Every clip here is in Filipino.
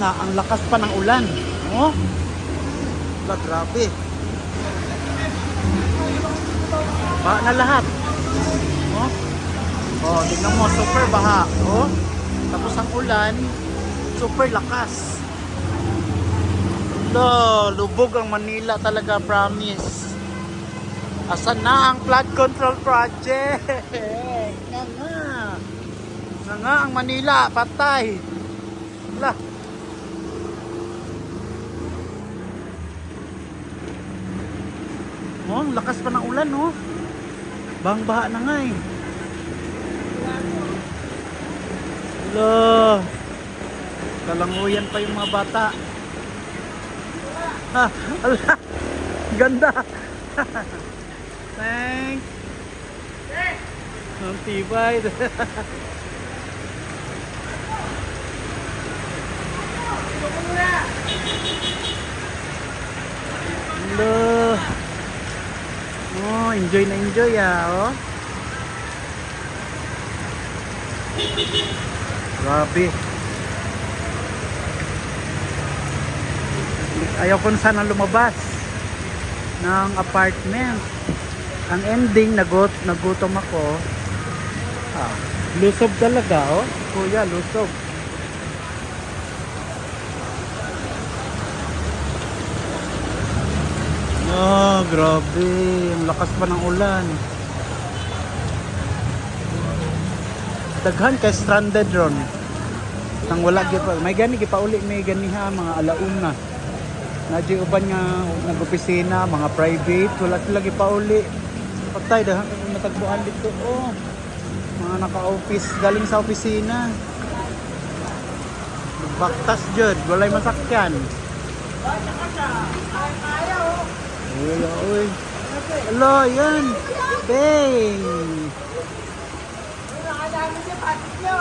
nga, ang lakas pa ng ulan. Oh, grabe. Baha na lahat. Oh, oh, tingnan mo, super baha. Oh, tapos ang ulan, super lakas. Lubog ang Manila talaga, promise. Asan na ang flood control project? Nga ang Manila, patay. Wala. Oh, ang lakas pa ng ulan, oh. Bang-baha na nga eh. Wala. Kalanguyan pa yung mga bata. Ha, ala. Ganda. Thanks. Ang tibay. Hello. Oh, enjoy na enjoy oh. Grabe. Ayaw ko sana lumabas ng apartment. Ang ending, nagutom ako. Lusob talaga, oh. Kuya, lusob. Oh, grabe. Ang lakas pa ng ulan. Daghan kay stranded ron. Nang wala gipa. May gani gipauli, may ganiha mga alauna. Nadyo uban nga nag-opisina, mga private, wala sila gipauli. Patay dahang natagpuan dito, oh. Mga naka-office, galing sa opisina. Baktas jud, walay masakyan. Uy. Hello, yan. Bang. Nakadami siya, patik nyo.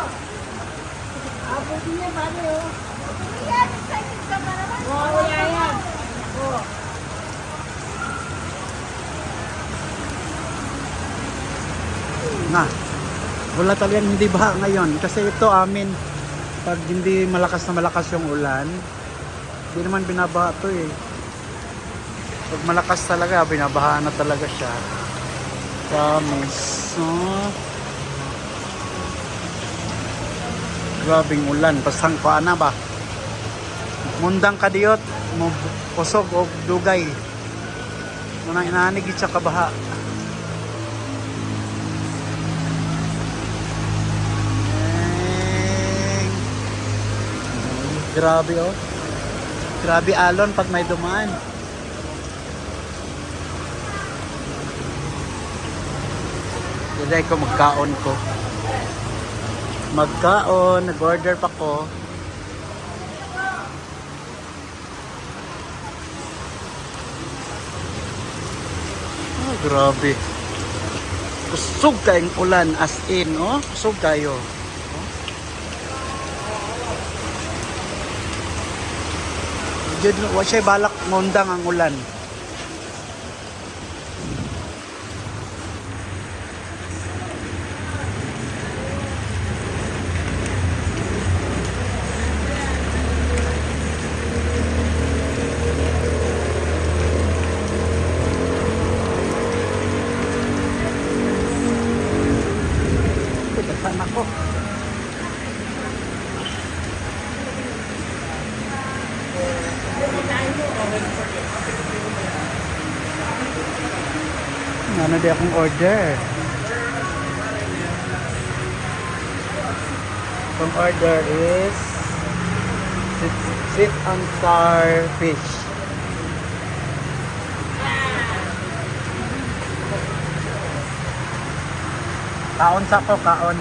Abot niya, paano yun? Yan, excited ka pa naman. Oo, yan. Oo. Na, wala talagang hindi baha ngayon. Kasi ito amin, pag hindi malakas na malakas yung ulan, hindi naman binabaha to eh. Pag malakas talaga, binabahaan na talaga siya. Promise. Oh. Grabing ulan. Pasang paana ba? Mundang kadiyot. Pusog o dugay. Munang inaanigit siya kabaha. Grabe oh. Grabe alon pag may dumaan. Diday ko magkaon ko. Magkaon, nag-order pa ko. Oh, grabe. Kusog kayong ulan as in, oh. Kusog kayo. Wa siya balak ngundang ang ulan. Pagkasan ako. Ano di akong order? Ang order is sweet and sour fish. Kaon sa ko, kaon.